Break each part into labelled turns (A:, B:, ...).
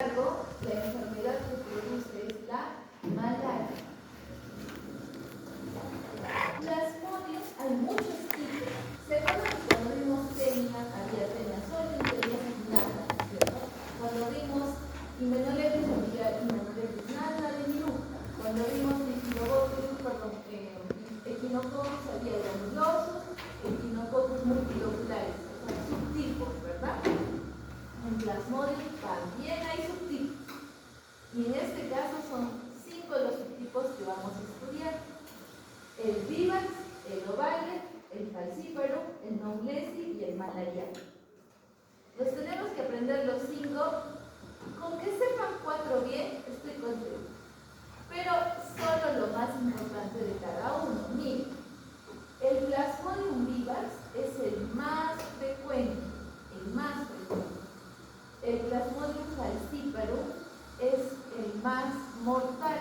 A: embargo, la enfermedad que produce es la malaria. Plasmodium, hay muchos tipos. ¿Se acuerdan que cuando vimos tenia, había tenia solo y tenia nada, ¿cierto? Cuando vimos Hymenoleucus, había Hymenoleucus nada de minuta. Cuando vimos Echinococcus, había granulosos, Echinococcus multiloculares, o sea, subtipos, ¿verdad? En Plasmodium también hay subtipos. Y en este caso son 5 los subtipos que vamos a estudiar: el vivax, el ovale, el falciparum, el noblesi y el malariano. Los tenemos que aprender los 5. Con que sepan 4 bien, estoy contento. Pero solo lo más importante de cada uno. Miren, el Plasmodium vivax es el más frecuente, El Plasmodium falciparum es el más mortal,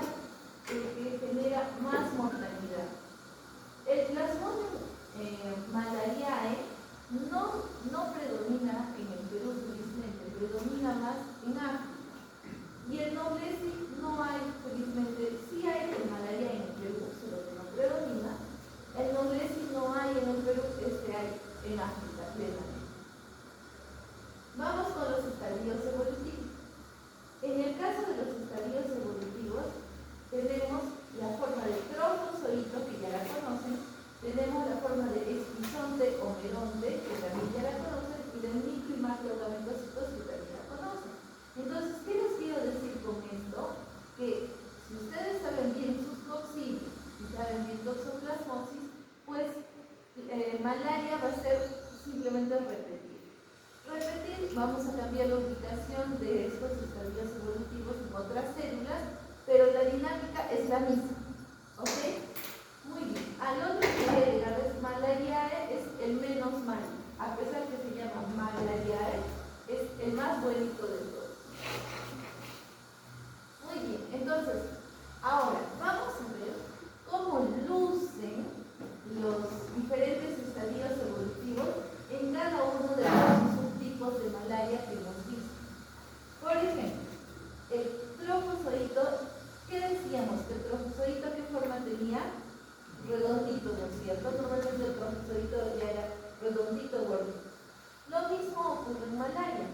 A: el que genera más mortalidad. El Plasmodium malariae no predomina en el Perú, felizmente, predomina más en África. Y el noblesi no hay, felizmente, sí hay el malaria en el Perú, solo que no predomina. El noblesi no hay en el Perú, hay en África, plenamente. Vamos con los estadios evolutivos. En el caso de los estadios evolutivos, tenemos la forma de trofozoito, que ya la conocen, tenemos la forma de esquizonte o meronte, que también ya la conocen, y de micro y macrogametocitos, que también la conocen. Entonces, ¿qué les quiero decir con esto? Que si ustedes saben bien sus coccidios y saben bien toxoplasmosis, pues malaria va a ser simplemente repetir. Vamos a cambiar la ubicación de estos estadios evolutivos en otras células, pero la dinámica es la misma. ¿Ok? Muy bien. Al otro que voy a agregar es malariae, es el menos malo. A pesar que se llama malariae, es el más bonito de todos. Muy bien. Entonces, ahora vamos a ver cómo lucen los diferentes estadios evolutivos en cada uno de los subtipos de malaria que hemos visto. Por ejemplo, el trofozoito, ¿qué decíamos? Que el trofozoito, ¿qué forma tenía? Redondito, ¿no es cierto? Normalmente el trofozoito ya era redondito, gordito. Lo mismo ocurre en malaria.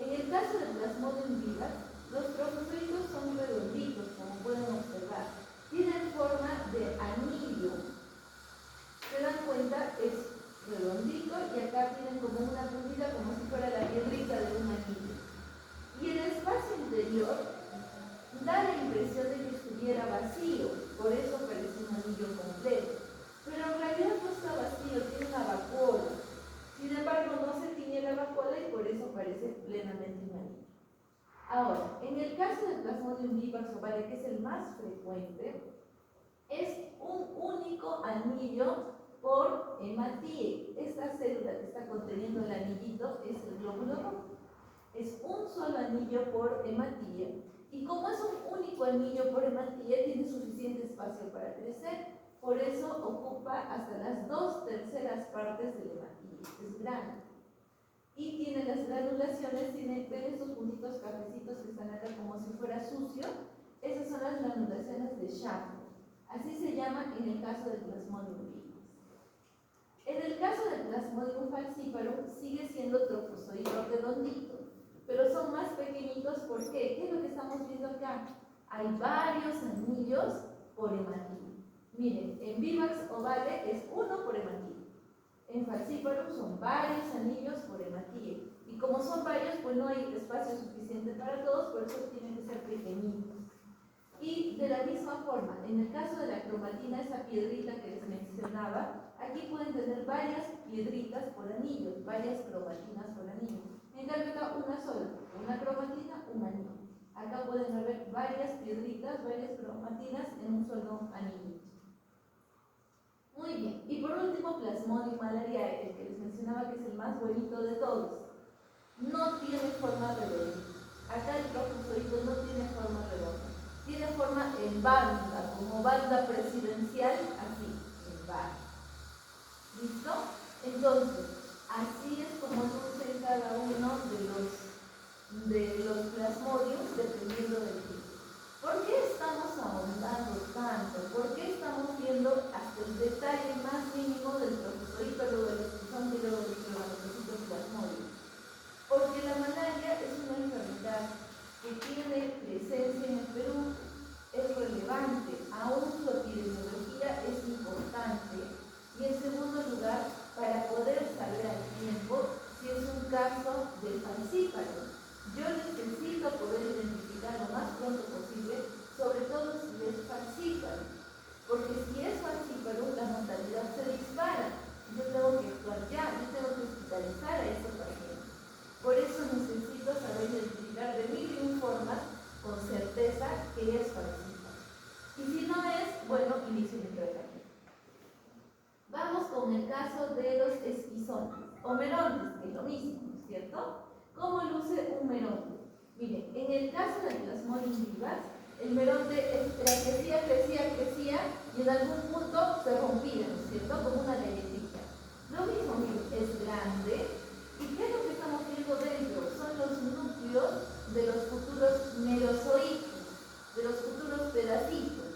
A: En el caso del Plasmodium vivax, los trofozoitos son redonditos, como pueden observar. Tienen forma de anillo. ¿Se dan cuenta? Es redondito y acá tienen como una puntita, como si fuera la piedrita de un anillo. Y el espacio interior da la impresión de que estuviera vacío, por eso parece un anillo completo. Pero en realidad no está vacío, tiene una vacuola. Sin embargo, no se tiñe la vacuola y por eso parece plenamente un anillo. Ahora, en el caso del Plasmodium vivax ovale, que es el más frecuente, es un único anillo por hematíe. Esta célula que está conteniendo el anillito es el glóbulo rojo. Es un solo anillo por hematíe. Y como es un único anillo por hematíe, tiene suficiente espacio para crecer. Por eso ocupa hasta las 2/3 partes del hematíe. Es grande. Y tiene las granulaciones, ven estos puntitos cafecitos que están acá como si fuera sucio. Esas son las granulaciones de Schaffer. Así se llama en el caso del Plasmodium vivax. En el caso del Plasmodium falciparum sigue siendo trofozoito redondito, pero son más pequeñitos. ¿Por qué? ¿Qué es lo que estamos viendo acá? Hay varios anillos por hematíe. Miren, en vivax ovale es uno por hematíe. En falciparum son varios anillos por hematíe. Y como son varios, pues no hay espacio suficiente para todos, por eso tienen que ser pequeñitos. Y de la misma forma, en el caso de la cromatina, esa piedrita que les mencionaba, aquí pueden tener varias piedritas por anillo, varias cromatinas por anillo. En cambio acá una sola, una cromatina, un anillo. Acá pueden haber varias piedritas, varias cromatinas en un solo anillo. Muy bien. Y por último, Plasmodium malariae, el que les mencionaba que es el más bonito de todos. No tiene forma redonda. Acá el trofozoito no tiene forma redonda. Tiene forma en banda, como banda presidencial, así, en banda. ¿Listo? Entonces, así es como lucen cada uno de los de los plasmodiums dependiendo del tipo. ¿Por qué estamos ahondando tanto? ¿Por qué estamos viendo hasta el detalle más mínimo del profesorito, luego del esquizón y luego del macrocito plasmodium? Porque la malaria es una enfermedad que tiene presencia en el Perú, es relevante, aún su epidemiología es importante. Y en segundo lugar, para poder saber al tiempo si es un caso de falcíparo. Yo necesito poder identificar lo más pronto posible, sobre todo si es falcíparo, porque si es falcíparo, la mortalidad se dispara. Yo tengo que actuar ya, yo tengo que hospitalizar a ese paciente. Por eso necesito saber identificar de mil y un formas con certeza que es falcíparo. Y si no es, bueno, inicio mi tratamiento. Vamos con el caso de los esquizones o merontes, que es lo mismo, ¿no es cierto? ¿Cómo luce un meronte? Miren, en el caso del Plasmodium vivax, el meronte crecía y en algún punto se rompía, ¿no es cierto? Como una galletita. Lo mismo, miren, es grande. ¿Y qué es lo que estamos viendo dentro? Son los núcleos de los futuros merozoitos, de los futuros pedacitos.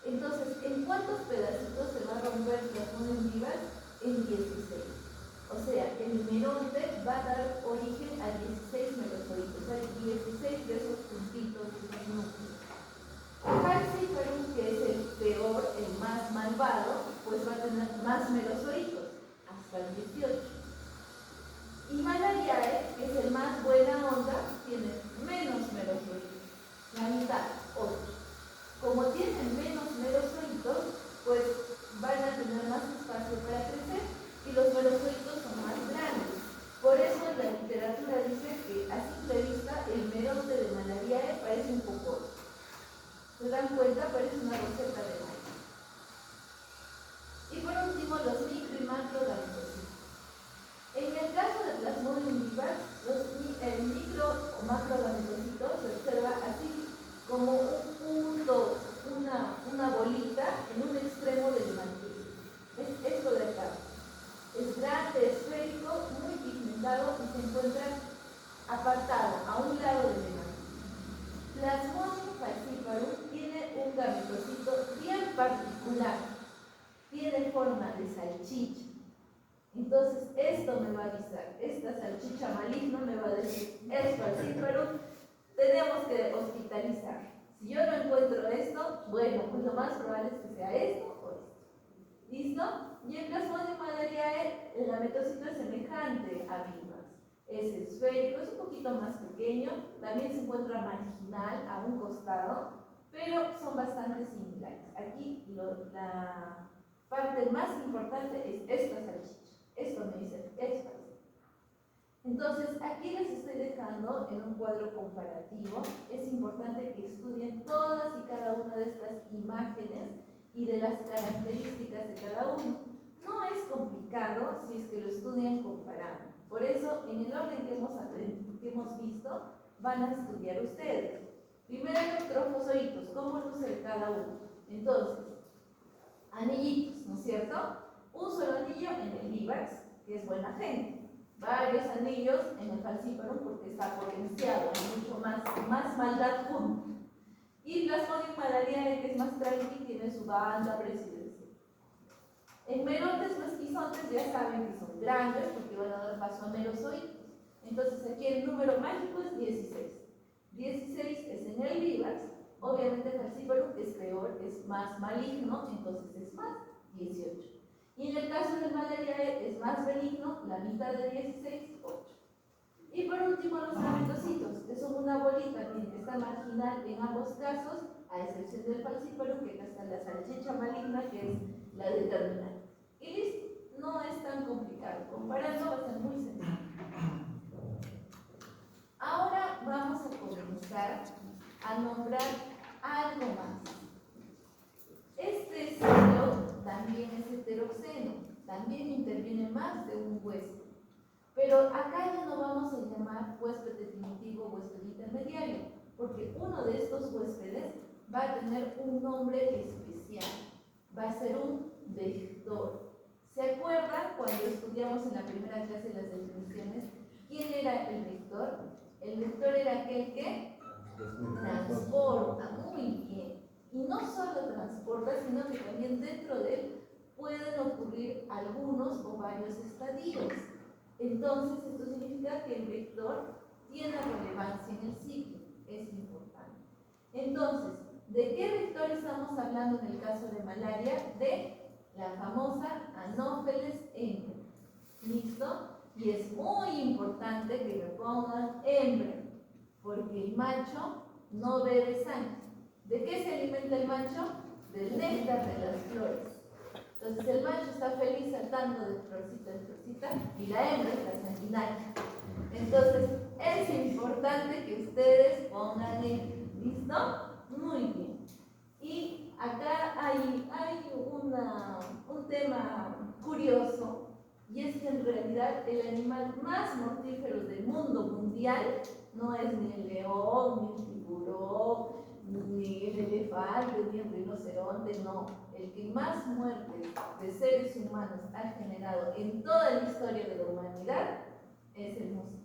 A: Entonces, ¿en cuántos pedacitos se va a romper el Plasmodium vivax? En 16. O sea, el meronte va a dar origen a 16 merozoitos, hay 16 de esos puntitos, de esos núcleos. El falciparum, que es el peor, el más malvado, pues va a tener más merozoitos, hasta el 18. Y malariae, que es el más buena onda, tiene menos merozoitos, la mitad, 8. Como tienen menos merozoitos, pues van a tener más espacio para crecer y los merozoitos son más grandes. Por eso la literatura dice que a simple vista el meronte de malariae parece un poco. ¿Se dan cuenta? Parece una roseta de maíz. Y por último, los micro y macrogametocitos. En el caso de Plasmodium vivax, el micro o macrogametocito se observa así, como un punto, una bolita en un extremo del mantel. Es esto de acá. Es grande, esférico, muy pigmentado y se encuentra apartado a un lado del mantel. Plasmodium falciparum tiene un gametocito bien particular. Tiene forma de salchicha. Entonces, esto me va a avisar. Esta salchicha maligna me va a decir, es falciparum, tenemos que hospitalizar. Si yo no encuentro esto, bueno, pues lo más probable es que sea esto o esto. ¿Listo? Y el Plasmodium malariae, el gametocito es semejante a vivax. Es esférico, es un poquito más pequeño, también se encuentra marginal a un costado, pero son bastante similares. Aquí la parte más importante es esta salchicha. Esto me dice, es fácil. Entonces, aquí les estoy dejando en un cuadro comparativo. Es importante que estudien todas y cada una de estas imágenes y de las características de cada uno. No es complicado si es que lo estudian comparando. Por eso, en el orden que hemos visto, van a estudiar ustedes. Primero los trofozoitos, cómo luce cada uno. Entonces, anillitos, ¿no es cierto? Un solo anillo en el vivax, que es buena gente. Varios anillos en el falciparum porque está potenciado, mucho más maldad junto. Y Plasmodium malariae, que es más tranqui, tiene su banda presidencial. En merontes o esquizontes ya saben que son grandes porque van a dar paso a merozoitos. Entonces aquí el número mágico es 16. 16 es en el vivax, obviamente el falciparum es peor, es más maligno, entonces es más, 18. Y en el caso del malariae es más benigno, la mitad de 16, 8. Y por último los gametocitos, que son una bolita que está marginal en ambos casos, a excepción del falciparum, que acá está la salchicha maligna, que es la determinante. Y listo, no es tan complicado, comparando va a ser muy sencillo. Ahora vamos a comenzar a nombrar algo más. Este ciclo también es heteroxeno, también interviene más de un huésped. Pero acá ya no vamos a llamar huésped definitivo o huésped intermediario, porque uno de estos huéspedes va a tener un nombre especial, va a ser un vector. ¿Se acuerdan cuando estudiamos en la primera clase las definiciones quién era el vector? El vector era aquel que transporta, muy bien. Y no solo transporta, sino que también dentro de él pueden ocurrir algunos o varios estadios. Entonces, esto significa que el vector tiene relevancia en el ciclo, es importante. Entonces, ¿de qué vector estamos hablando en el caso de malaria? De la famosa Anopheles hembra. ¿Listo? Y es muy importante que me pongan hembra, porque el macho no bebe sangre. ¿De qué se alimenta el macho? Del néctar de las flores. Entonces el macho está feliz saltando de florcita en florcita y la hembra está sanguinaria. Entonces es importante que ustedes pongan el, ¿listo? Muy bien. Y acá hay un tema curioso, y es que en realidad el animal más mortífero del mundo mundial no es ni el león, ni el tiburón, ni el elefante, ni el rinoceronte, no. El que más muertes de seres humanos ha generado en toda la historia de la humanidad es el mosquito.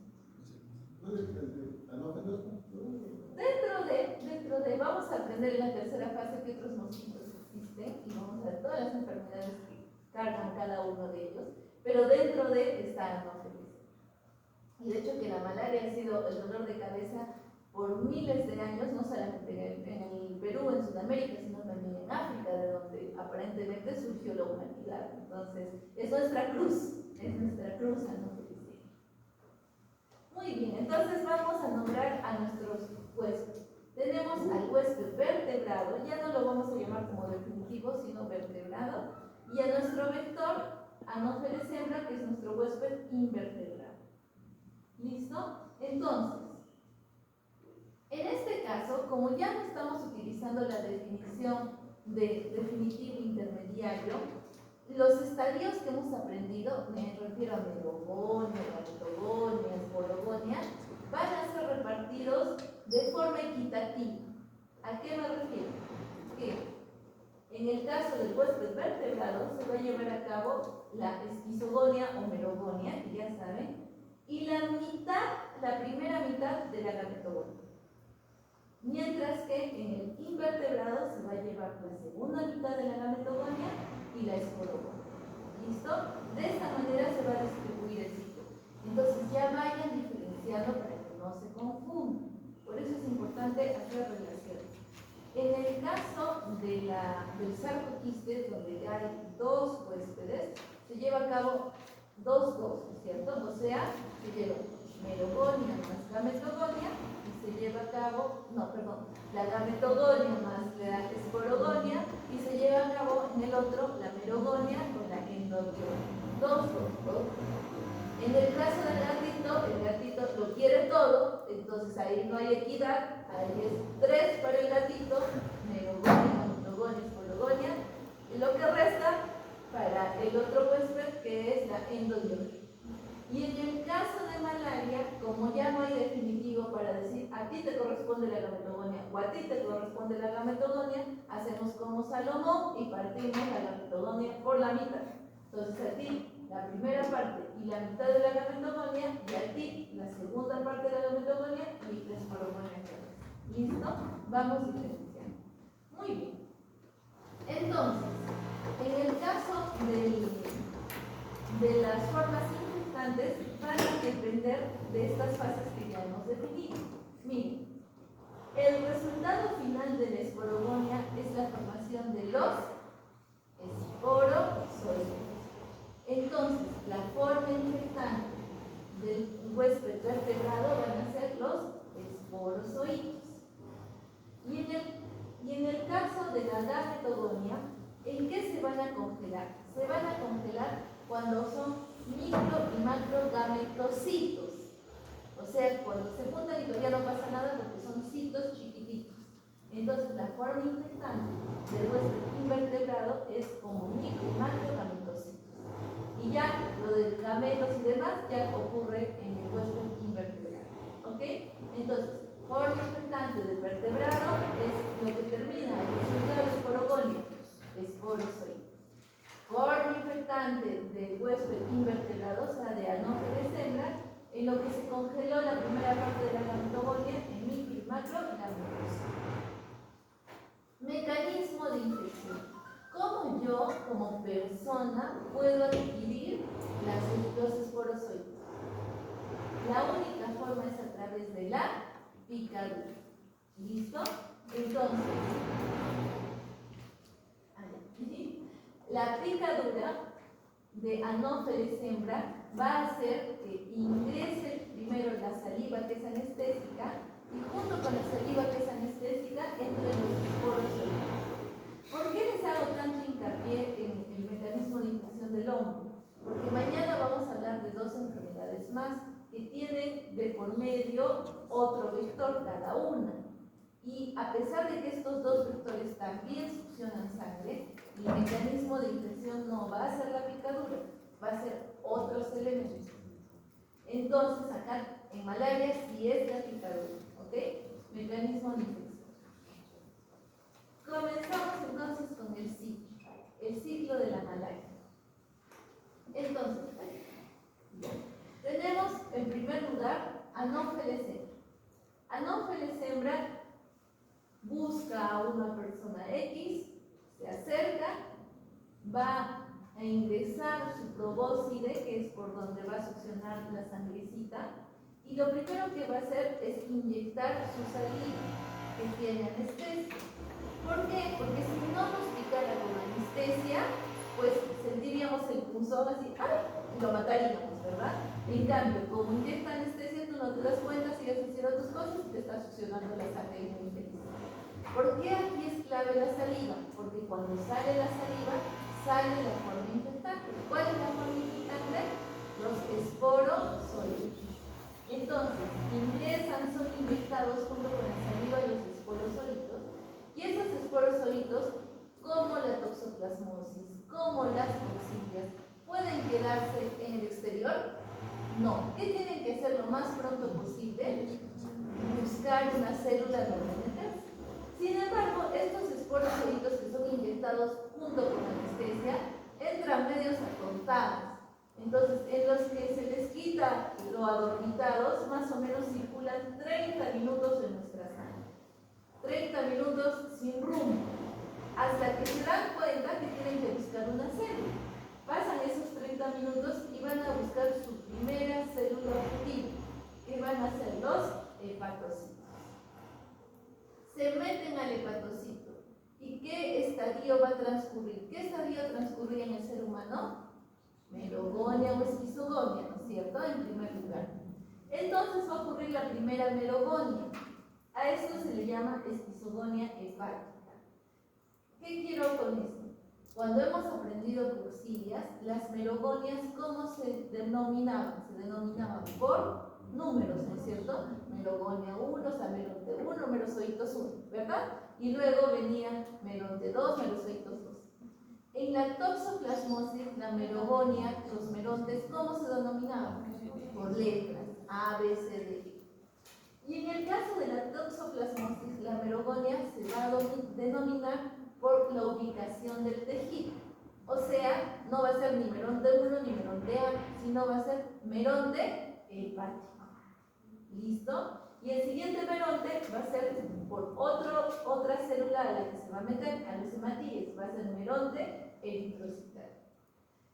A: Dentro de, vamos a aprender en la tercera fase que otros mosquitos existen y vamos a ver todas las enfermedades que cargan cada uno de ellos, pero dentro de está Anopheles. Y de hecho que la malaria ha sido el dolor de cabeza por miles de años, no solamente en el Perú, en Sudamérica, sino también en África, de donde aparentemente surgió la humanidad. Entonces, es nuestra cruz Anopheles. Muy bien, entonces vamos a nombrar a nuestros huéspedes. Tenemos al huésped vertebrado, ya no lo vamos a llamar como definitivo, sino vertebrado, y a nuestro vector, Anopheles hembra, que es nuestro huésped invertebrado. ¿Listo? Entonces, en este caso, como ya no estamos utilizando la definición de definitivo intermediario, los estadios que hemos aprendido, me refiero a merogonia, gametogonia, esporogonia, van a ser repartidos de forma equitativa. ¿A qué me refiero? Que en el caso del huésped vertebrado se va a llevar a cabo la esquizogonia o merogonia, que ya saben, y la primera mitad de la gametogonia. Mientras que en el invertebrado se va a llevar la segunda mitad de la gametogonia y la esporogonia. ¿Listo? De esta manera se va a distribuir el ciclo. Entonces ya vayan diferenciando para que no se confundan. Por eso es importante hacer relaciones. En el caso del sarcoquistes, donde hay dos huéspedes, se lleva a cabo dos cosas, ¿cierto? O sea, se lleva merogonia más gametogonia y se lleva a cabo, la gametogonia más la esporogonia y se lleva a cabo en el otro la merogonia con la endogonia. Dos. En el caso del gatito, el gatito lo quiere todo, entonces ahí no hay equidad, ahí es 3 para el gatito, merogonia, endogonia, esporogonia, y lo que resta para el otro huésped que es la endogonia. Y en el caso de malaria, como ya no hay definitivo para decir a ti te corresponde la gametogonia o a ti te corresponde la gametogonia, hacemos como Salomón y partimos la gametogonia por la mitad. Entonces a ti la primera parte y la mitad de la gametogonia y a ti la segunda parte de la gametogonia y la esporogonia. ¿Listo? Vamos diferenciando. Muy bien. Entonces, en el caso de las formas infectantes, van a depender de estas fases que ya hemos definido. Miren, el resultado final de la esporogonia es la formación de los esporozoides. Entonces, la forma infectante del huésped vertebrado van a ser los esporozoides. Y en el caso de la gametogonia, ¿en qué se van a congelar? Se van a congelar cuando son micro y macro gametocitos. O sea, cuando se juntan y todavía no pasa nada porque son citos chiquititos. Entonces, la forma infectante del huésped invertebrado es como micro y macro gametocitos. Y ya lo de gametos y demás ya ocurre en el huésped invertebrado. ¿Ok? Entonces, forma infectante del vertebrado es lo que termina el resultado de esporogonia, esporozoide. Forma infectante del huésped invertebrado, o sea, de Anopheles hembra, en lo lo que se congeló la primera parte de la gametogonia en micro y macro y la mucosa. Mecanismo de infección. ¿Cómo yo, como persona, puedo adquirir los esporozoides? La única forma es a través de la picadura. ¿Listo? Entonces, la picadura de Anopheles hembra va a hacer que ingrese primero la saliva, que es anestésica, y junto con la saliva, que es anestésica, entre los esporozoides. ¿Por qué les hago tanto hincapié en el mecanismo de infección del hongo? Porque mañana vamos a hablar de dos enfermedades más que tienen de por medio otro vector cada una. Y a pesar de que estos dos vectores también succionan sangre, el mecanismo de infección no va a ser la picadura, va a ser otros elementos. Entonces, acá en malaria sí es la picadura, ¿ok? Mecanismo de infección. Comenzamos entonces con el ciclo de la malaria. Entonces, tenemos en primer lugar Anopheles hembra. Anopheles hembra busca a una persona X, se acerca, va a ingresar su probóscide, que es por donde va a succionar la sangrecita, y lo primero que va a hacer es inyectar su saliva, que tiene anestesia. ¿Por qué? Porque si no nos picara con anestesia, pues sentiríamos el punzón así, ¡ay! Y lo mataríamos, ¿verdad? En cambio, como inyecta anestesia, tú no te das cuenta, sigues haciendo tus cosas y te está succionando la sangre muy feliz. ¿Por qué aquí es clave la saliva? Porque cuando sale la saliva, sale la forma infectante. ¿Cuál es la forma infectante? Los esporozoides. Entonces, ingresan, son inyectados junto con la saliva y los esporozoides. Y esos esporozoides, como la toxoplasmosis, como las coxillas, ¿pueden quedarse en el exterior? No. ¿Qué tienen que hacer lo más pronto posible? Buscar una célula donde meterse. Sin embargo, estos esporozoides que son inyectados junto con anestesia entran medios acortados. Entonces, en los que se les quita lo adormitados, más o menos circulan 30 minutos en nuestra sangre. 30 minutos sin rumbo, hasta que se dan cuenta que tienen que buscar una célula. Pasan esos 30 minutos y van a buscar su primera célula objetivo, que van a ser los hepatocitos. Se meten al hepatocito. ¿Y qué estadio va a transcurrir? ¿Qué estadio transcurrir en el ser humano? Merogonia o esquizogonia, ¿no es cierto? En primer lugar. Entonces va a ocurrir la primera merogonia. A esto se le llama esquizogonia hepática. ¿Qué quiero con esto? Cuando hemos aprendido coxillas, las merogonias, ¿cómo se denominaban? Se denominaban por números, ¿no es cierto? Merogonia 1, Sameronte 1, Merozoitos 1, ¿verdad? Y luego venía Meronte 2, Merozoitos 2. En la toxoplasmosis, la merogonia, los merontes, ¿cómo se denominaban? Por letras, A, B, C, D. Y en el caso de la toxoplasmosis, la merogonia se va a denominar por la ubicación del tejido. O sea, no va a ser ni meronte 1 ni meronte A, sino va a ser meronte hepático. ¿Listo? Y el siguiente meronte va a ser por otra célula a la que se va a meter, a los hematíes, va a ser meronte eritrocitario.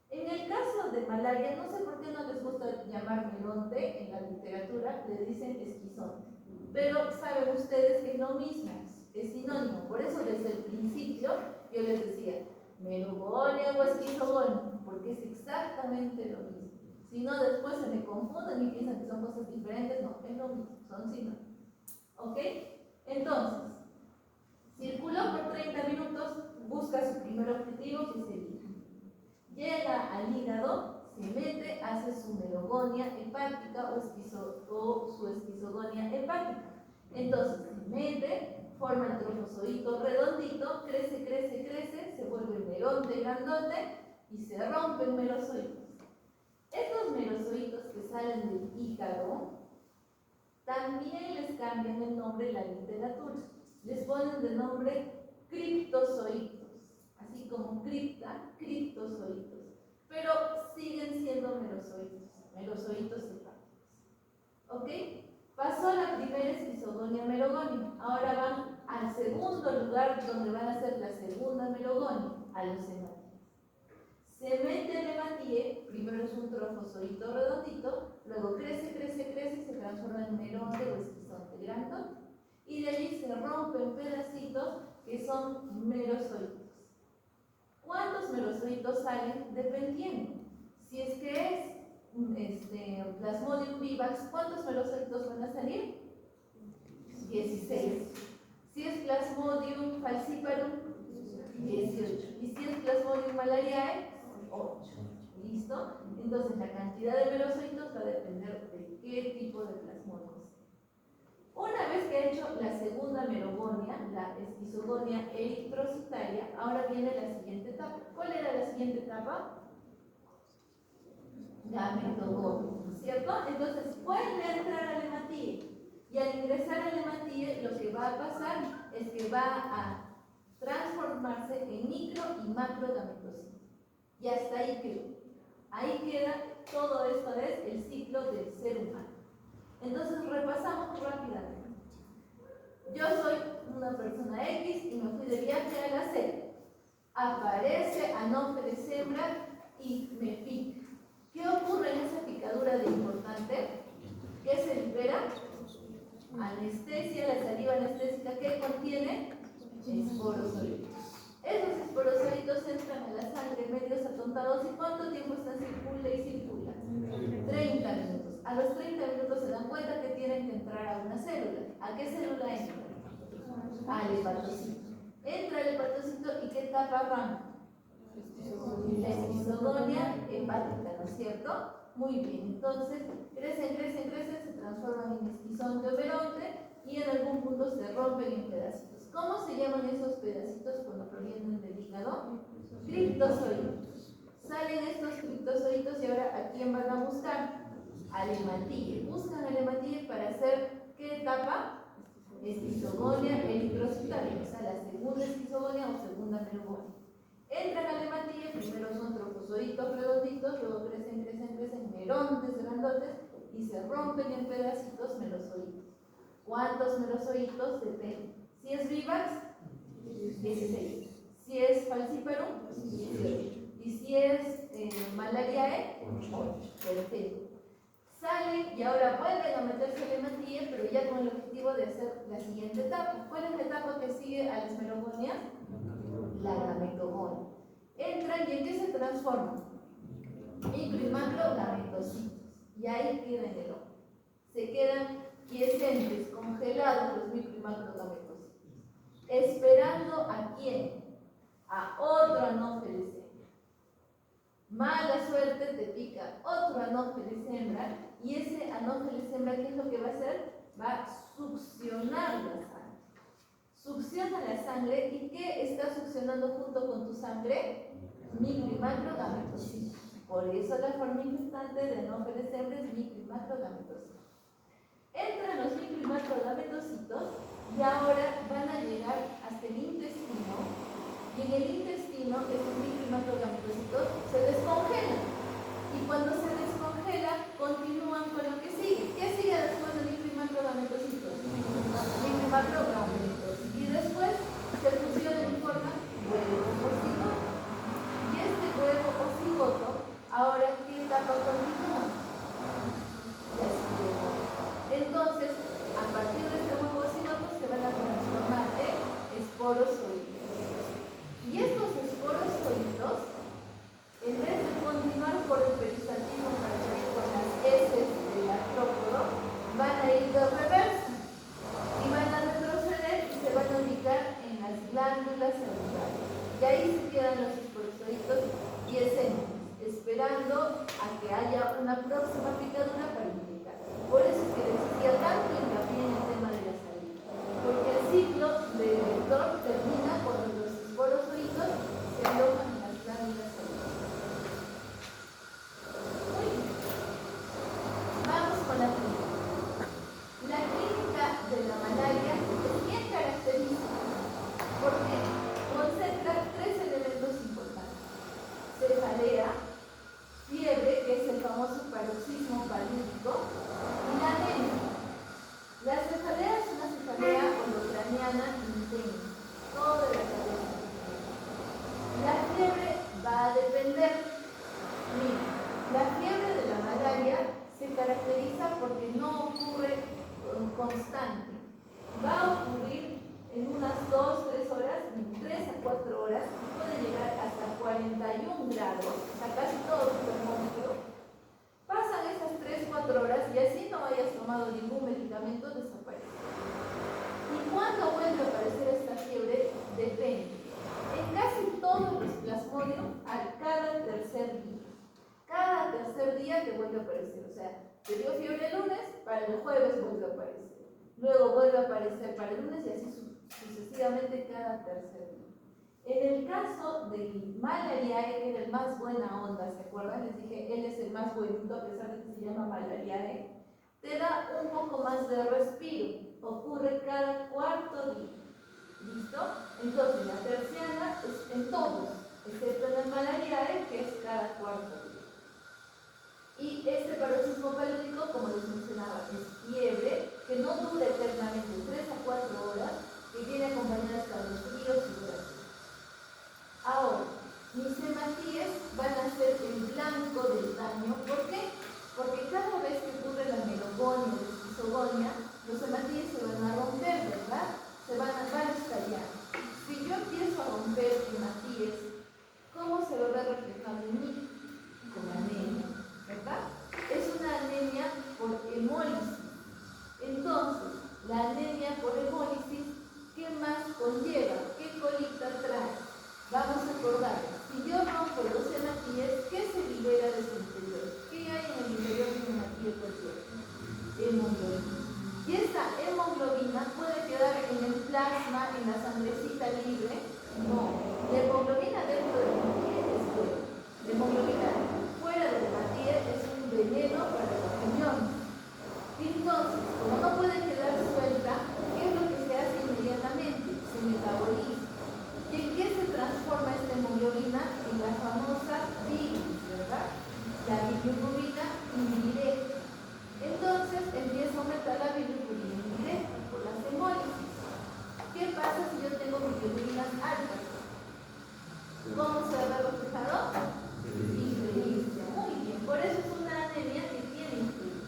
A: En el caso de malaria, no sé por qué no les gusta llamar meronte en la literatura, le dicen esquizonte. Pero saben ustedes que es lo mismo, es sinónimo. Por eso desde el principio yo les decía merogonia o esquizogonia, porque es exactamente lo mismo. Si no, después se me confunden y piensan que son cosas diferentes. No, es lo mismo, son sinónimos. ¿Ok? Entonces, circuló por 30 minutos, busca su primer objetivo, que es el hígado. Llega al hígado, se mete, hace su merogonia hepática o su esquizogonia hepática. Entonces, se mete, forma el trofozoito redondito, crece, se vuelve meronte grandote y se rompen merozoitos. Estos merozoitos que salen del hígado también les cambian el nombre en la literatura. Les ponen de nombre criptozoitos, así como cripta, criptozoitos. Pero siguen siendo merozoitos hepáticos. ¿Ok? Pasó la primera esquizogonia merogonia. Ahora van al segundo lugar donde van a hacer la segunda merogonia, a los hematíes. Se mete el hematíe, primero es un trofozoito redondito, luego crece, crece, crece y se transforma en meronte o esquizonte grandón. Y de allí se rompen pedacitos que son merozoitos. ¿Cuántos merozoitos salen? Dependiendo. Si es que es Plasmodium vivax, ¿cuántos merozoitos van a salir? 16. Si es Plasmodium falciparum, 18. Y si es Plasmodium malariae, 8. ¿Listo? Entonces la cantidad de merozoitos va a depender de qué tipo de plasmodium. Una vez que ha hecho la segunda merogonia, la esquizogonia eritrocitaria, ahora viene la siguiente etapa. ¿Cuál era la siguiente etapa? Gametogonia, ¿cierto? Entonces vuelve a entrar al hematíe. Y al ingresar al hematíe, lo que va a pasar es que va a transformarse en micro y macro gametocitos. Y hasta ahí quedó. Ahí queda, todo esto es el ciclo del ser humano. Entonces repasamos rápidamente. Yo soy una persona X y me fui de viaje a la C. Aparece Anopheles hembra y me pica. ¿Qué ocurre en esa picadura de importante? ¿Qué se libera? Anestesia, la saliva anestésica que contiene esporosolitos. Esos esporosolitos entran a la sangre medios atontados. ¿Y cuánto tiempo están circula y circula? 30 minutos. A los 30 minutos se dan cuenta que tienen que entrar a una célula. ¿A qué célula entra? Al hepatocito. Entra el hepatocito y ¿qué etapa van? La esquizogonia hepática, ¿no es cierto? Muy bien, entonces crecen, crecen, crecen, se transforman en esquizonte o meronte y en algún punto se rompen en pedacitos. ¿Cómo se llaman esos pedacitos cuando provienen del hígado? Criptozoitos. Salen estos criptozoitos y ahora ¿a quién van a buscar? Al hematíe. Buscan al hematíe para hacer ¿qué etapa? Esquizogonia eritrocitaria, o sea, la segunda esquizogonia o segunda merogonia. Entran al hematíe, primero son trofozoitos redonditos, luego crecen, crecen, crecen, merontes grandotes y se rompen en pedacitos merozoitos. ¿Cuántos merozoitos? Depende. Si es vivax, 16. Si es falciparum, 18. Y si es malariae, 8. Perfecto. Salen y ahora vuelven a meterse al hematíe, pero ya con el objetivo de hacer la siguiente etapa. ¿Cuál es la etapa que sigue a las merogonias? La gametogonia. Entran y ¿en qué se transforman? Micro y macro gametocitos. Y ahí quedan en el ojo. Se quedan quiescentes, congelados los micro y macro gametocitos. Esperando ¿a quién? A otro Anopheles hembra. Mala suerte, te pica otro Anopheles hembra. Y ese Anopheles hembra, ¿qué es lo que va a hacer? Va a succionar la sangre. Succiona la sangre. ¿Y qué está succionando junto con tu sangre? Micro y macro gametocitos. Por eso la forma infectante de Anopheles hembra es micro y macro gametocitos. Entran los micro y macro gametocitos y ahora van a llegar hasta el intestino. Y en el intestino, estos micro y macro gametocitos se descongelan. Y cuando se descongela, continúan con lo que sigue. ¿Qué sigue después de micro y macro gametocitos? Micro y macro gametocitos. Y después se fusionan y forman huevo o cigoto. Y este huevo o cigoto, ahora ¿qué etapa continúa? La esclerosis. Entonces, a partir de este huevo o cigoto se van a transformar en esporosolitos. Y estos esporosolitos, en vez de continuar por el peristaltismo para salir con las heces del artrópodo, van a ir de reversa y van a retroceder y se van a ubicar en las glándulas celulares. Y ahí se quedan los esporosolitos quiescentes, esperando a que haya una próxima picadura para infectar. Por eso es que les decía tanto hincapié en el tema de la salida, porque el ciclo del vector termina cuando los esporosolitos se alojan en las glándulas celulares. Muy bien. Vamos con la clínica. La clínica de la malaria es bien característica porque concentra 3 elementos importantes: cefalea, fiebre, que es el famoso paroxismo palídico, y la anemia. mantenga, todo de la cabeza. La fiebre va a depender. Mira, la fiebre de la malaria se caracteriza porque no ocurre constante. Va a ocurrir en unas 2-3 horas, en 3 a 4 horas, puede llegar hasta 41 grados, o sea, casi todo el termómetro. Pasan esas 3-4 horas y así no hayas tomado ningún medicamento, desaparece. ¿Y cuándo vuelve a aparecer esta fiebre? Depende. En casi todos los plasmodios, cada tercer día. Cada tercer día te vuelve a aparecer. O sea, te dio fiebre el lunes, para el jueves vuelve a aparecer. Luego vuelve a aparecer para el lunes y así sucesivamente cada tercer día. En el caso del malariae, que era el más buena onda, ¿se acuerdan? Les dije, él es el más bonito, a pesar de que se llama malariae. Te da un poco más de respiro. Ocurre cada cuarto día. ¿Listo? Entonces, la terciana es en todos, excepto en el malariae, que es cada cuarto día. Y este paroxismo palúdico, como les mencionaba, es fiebre, que no dura eternamente, 3 a 4 horas, que viene acompañada hasta los fríos y duraznos. Ahora, mis hematíes van a ser el blanco del daño. ¿Por qué? Porque cada vez que ocurre la melogonia o la esquizogonia, los hematíes se van a romper, ¿verdad? Se van a estallar. Si yo empiezo a romper hematíes, ¿cómo se va a ver reflejado en mí? Con anemia, ¿verdad? Es una anemia por hemólisis. Entonces, la anemia por hemólisis, ¿qué más conlleva? ¿Qué colita trae? Vamos a acordar, si yo rompo los hematíes, ¿qué se libera de su interior? ¿Qué hay en el interior de un hematíe cualquiera? Hemoglobina. Y esta hemoglobina puede quedar en el plasma, en la sangrecita libre. No, la hemoglobina dentro del hematíe es buena. La hemoglobina fuera del hematíe es un veneno para los riñones. Entonces, como no puede quedar suelta, ¿qué es lo que se hace inmediatamente? Se metaboliza. ¿Y en qué se transforma esta hemoglobina? En la famosa bilis, ¿verdad? La bilirrubina indirecta. Entonces empieza a aumentar la bilirrubina indirecta por las hemólisis. ¿Qué pasa si yo tengo bilirrubinas altas? ¿Cómo se va a ver reflejado? Hiperemia. Muy bien, por eso es una anemia que tiene hiperemia.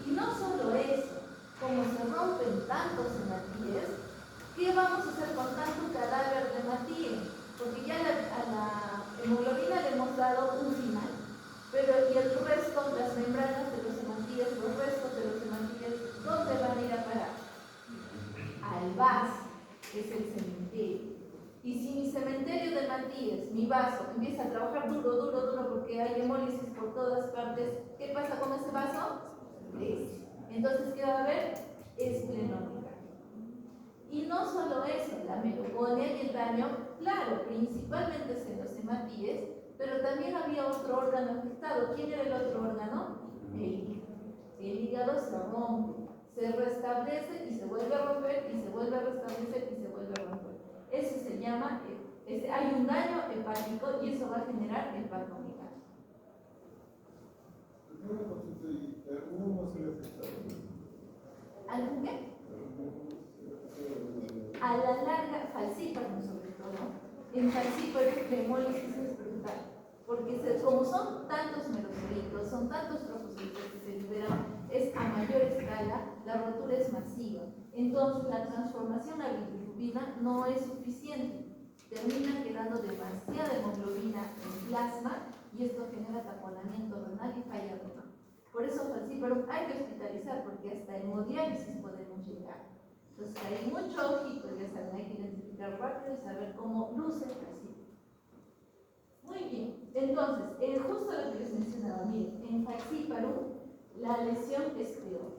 A: Y no solo eso, como se rompen tantos hematíes, ¿qué vamos a hacer con tanto cadáver de hematíe? Porque ya a la hemoglobina le hemos dado un final, pero y el resto, las membranas de los hematíes, los restos de los hematíes, ¿dónde van a ir a parar? Al vaso, que es el cementerio. Y si mi cementerio de hematíes, mi vaso, empieza a trabajar duro, porque hay hemólisis por todas partes, ¿qué pasa con ese vaso? Crece. Entonces, ¿qué va a haber? Esplenótica. Y no solo eso, la melogonia y el daño, claro, principalmente es en los hematíes, pero también había otro órgano afectado. ¿Quién era el otro órgano? El hígado. El hígado se rompe, se restablece y se vuelve a romper, y se vuelve a restablecer y se vuelve a romper. Eso se llama, hay un daño hepático y eso va a generar hepatomegalia. ¿Algún qué? A la larga, falciparum sobre todo, en falciparum la hemólisis es brutal, porque como son tantos merocoritos, son tantos trofocitos que se liberan, es a mayor escala, la rotura es masiva. Entonces la transformación a bilirrubina no es suficiente, termina quedando demasiada hemoglobina en plasma y esto genera taponamiento renal y falla renal. Por eso falciparum hay que hospitalizar, porque hasta hemodiálisis podemos llegar. Entonces hay mucho ojito, ya saben, hay que identificar rápido y saber cómo luce el falciparum. Muy bien, entonces, justo lo que les mencionaba, miren, en falciparum la lesión es peor.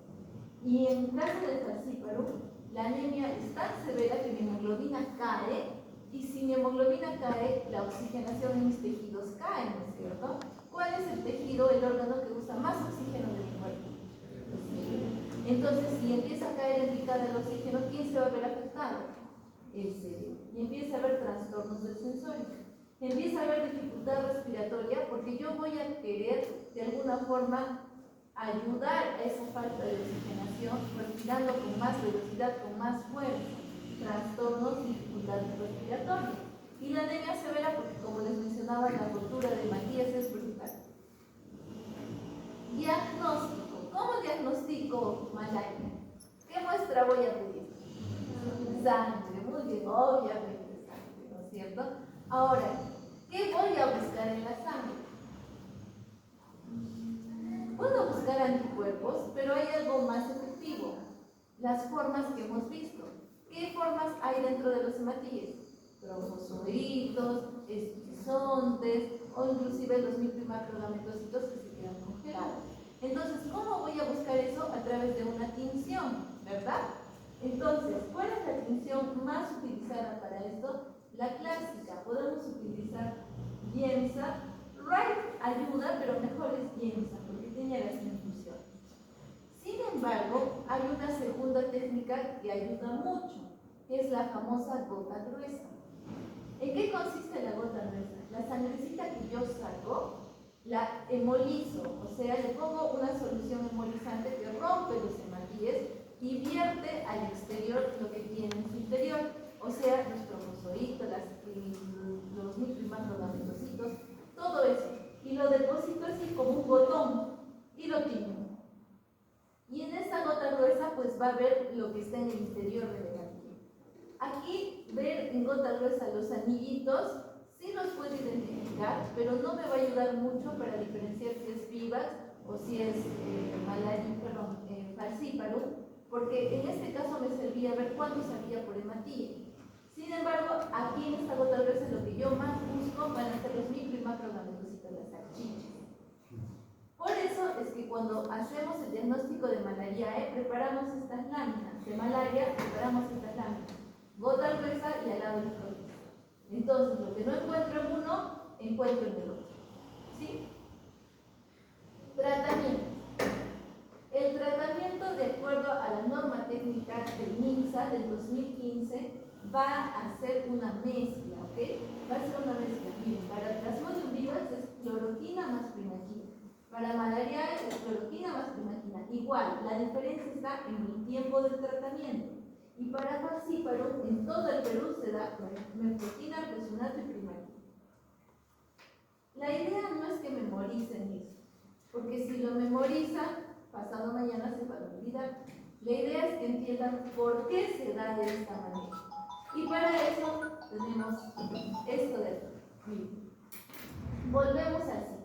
A: Y en caso de falciparum, la anemia es tan severa que mi hemoglobina cae, y si mi hemoglobina cae, la oxigenación en mis tejidos cae, ¿no es cierto? ¿Cuál es el tejido, el órgano que usa más oxígeno de mi cuerpo? Entonces, si empieza a caer en picada el oxígeno, ¿quién se va a ver afectado? El cerebro. Y empieza a haber trastornos del sensórico. Empieza a haber dificultad respiratoria, porque yo voy a querer, de alguna forma, ayudar a esa falta de oxigenación, respirando con más velocidad, con más fuerza. Trastorno respiratoria. Y la anemia severa porque, como les mencionaba, la rotura de Matías es brutal. Diagnóstico. ¿Cómo diagnostico malaria? ¿Qué muestra voy a pedir? Sangre, muy bien, obviamente sangre, ¿no es cierto? Ahora, ¿qué voy a buscar en la sangre? Puedo buscar anticuerpos, pero hay algo más efectivo, las formas que hemos visto. ¿Qué formas hay dentro de los hematíes? Trombocitos, esquizontes o inclusive los micro y macrogametocitos que se quedan congelados. Entonces, ¿cómo voy a buscar eso? A través de una tinción, ¿verdad? Entonces, ¿cuál es la tinción más utilizada para esto? La clásica. Podemos utilizar Giemsa. Wright ayuda, pero mejor es Giemsa porque tiene las infusiones. Sin embargo, hay una segunda técnica que ayuda mucho, que es la famosa gota gruesa. ¿En qué consiste la gota gruesa? La sangrecita que yo saco, la hemolizo, o sea, le pongo una solución hemolizante que rompe los hematíes y vierte al exterior lo que tiene en su interior, o sea, los trombocitos, los micro y macrogametocitos, todo eso, y lo deposito así como un botón y lo tiño. Y en esta gota gruesa pues va a ver lo que está en el interior del hematíe. Aquí ver en gota gruesa los anillitos sí los puedo identificar, pero no me va a ayudar mucho para diferenciar si es Vivax o si es Falciparum, porque en este caso me servía ver cuánto salía por hematíe. Sin embargo, aquí en esta gota gruesa lo que yo más busco van a ser los micro y macrogametocitos, las salchichas. Por eso es que cuando hacemos el diagnóstico de malaria, preparamos estas láminas. De malaria, preparamos estas láminas. Gota gruesa y al lado el frotis. Entonces, lo que no encuentro en uno, encuentro en el otro. ¿Sí? Tratamiento. El tratamiento, de acuerdo a la norma técnica del MINSA del 2015, va a ser una mezcla, ¿ok? Va a ser una mezcla. Miren, para Plasmodium vivax es cloroquina más primaquina. Para malaria es cloroquina más primaquina. Igual, la diferencia está en el tiempo del tratamiento. Y para Falciparum, en todo el Perú se da mefloquina, artesunato y primaquina. La idea no es que memoricen eso, porque si lo memorizan, pasado mañana se van a olvidar. La idea es que entiendan por qué se da de esta manera. Y para eso tenemos esto de aquí. Volvemos al sitio.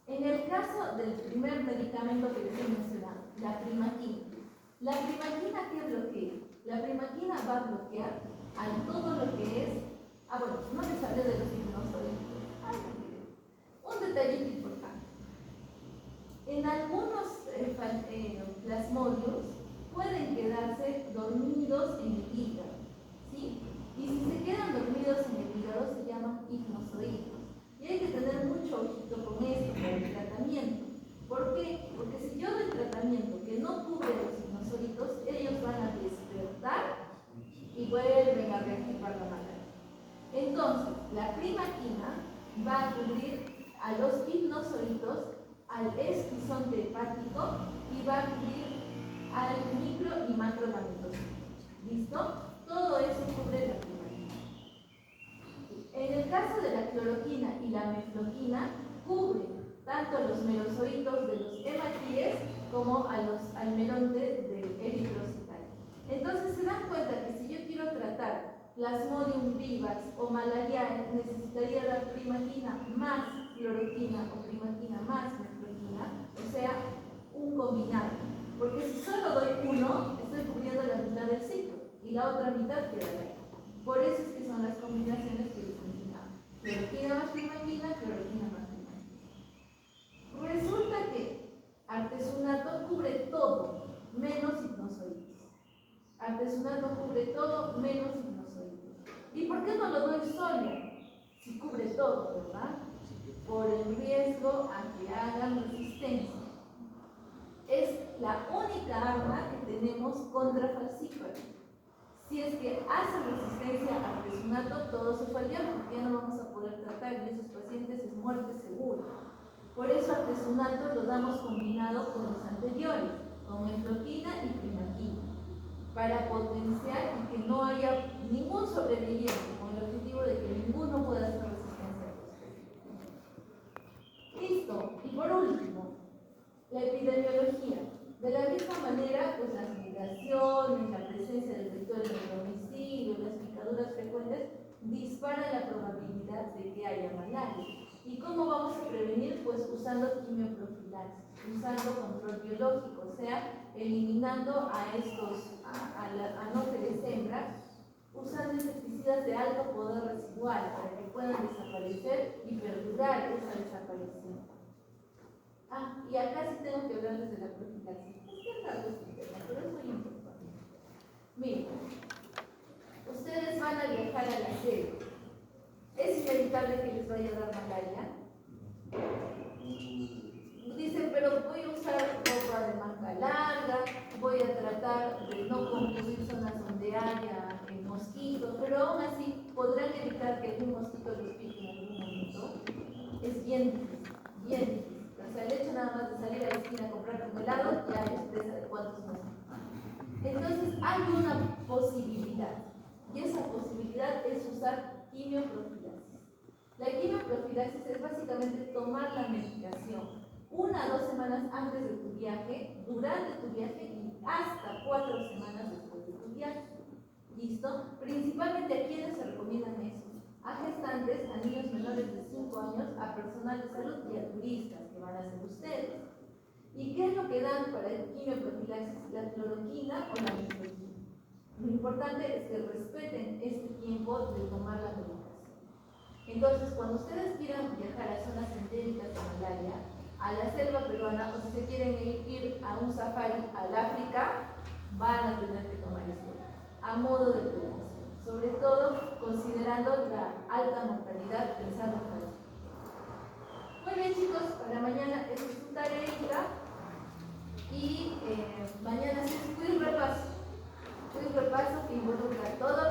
A: En el caso del primer medicamento que les he mencionado, la primaquina. ¿La primaquina qué bloquea? La primaquina va a bloquear a todo lo que es... bueno, no les hablé de los hipnosólicos. Un detallito importante. En algunos plasmodios pueden quedarse dormidos en el hígado, ¿sí? Y si se quedan dormidos en el hígado se llaman hipnozoitos. Y hay que tener mucho ojito con esto para el tratamiento. ¿Por qué? Porque si yo doy tratamiento que no cubre los hipnozoitos, ellos van a despertar y vuelven a reactivar la malaria. Entonces, la primaquina va a cubrir a los hipnozoitos, al esquizonte hepático y va a cubrir al micro y macrogametocito. ¿Listo? Todo eso cubre la primaquina. En el caso de la cloroquina y la mefloquina, cubre tanto los merozoitos de los hematíes como al melonte del eritrocitario. Entonces se dan cuenta que si yo quiero tratar Plasmodium vivax o malaria, necesitaría dar primaquina más cloroquina o primaquina más mefloquina, o sea, un combinado. Porque si solo doy uno, estoy cubriendo la mitad del ciclo y la otra mitad queda ahí. Por eso es que son las combinaciones que les mencionaba. Cloroquina más primaquina, cloroquina más primaquina. Resulta que artesunato cubre todo, menos hipnozoides. Artesunato cubre todo, menos hipnozoides. ¿Y por qué no lo doy solo? Si cubre todo, ¿verdad? Por el riesgo a que hagan resistencia. Es la única arma que tenemos contra Falciparum. Si es que hace resistencia al artesunato, todo se fue al diablo, porque ya no vamos a poder tratar y esos pacientes es muerte segura. Por eso artesunato lo damos combinado con los anteriores, con mefloquina y primaquina, para potenciar y que no haya ningún sobreviviente haya malaria. ¿Y cómo vamos a prevenir? Pues usando quimioprofilaxis, usando control biológico, o sea, eliminando a estos anófeles hembras, usando insecticidas de alto poder residual para que puedan desaparecer y perdurar esa desaparición. Y acá sí tengo que hablarles de la profilaxis. Es que es algo externo, pero es muy importante. Miren, ustedes van a viajar a la selva. ¿Es inevitable que les vaya a dar malaria? Dicen, pero voy a usar ropa de manga larga, voy a tratar de no concluir zonas donde haya mosquitos, pero aún así podrán evitar que algún mosquito los pique en algún momento. Es bien difícil, bien difícil. O sea, el hecho nada más de salir a la esquina a comprar un helado ya es presa de cuántos mosquitos. Entonces hay una posibilidad, y esa posibilidad es usar quimioprofilaxis. La quimioprofilaxis es básicamente tomar la medicación 1 a 2 semanas antes de tu viaje, durante tu viaje y hasta 4 semanas después de tu viaje. ¿Listo? Principalmente a quienes se recomiendan eso. A gestantes, a niños menores de 5 años, a personal de salud y a turistas, que van a ser ustedes. ¿Y qué es lo que dan para el quimioprofilaxis? La cloroquina o la mifequina. Lo importante es que respeten este tiempo de tomar la medicación. Entonces, cuando ustedes quieran viajar a zonas endémicas de malaria, a la selva peruana, o si se quieren ir a un safari al África, van a tener que tomar esto a modo de prevención, sobre todo considerando la alta mortalidad pensando en la. Muy bien, chicos, para mañana es su tarea y mañana sí es quiz repaso que involucra todo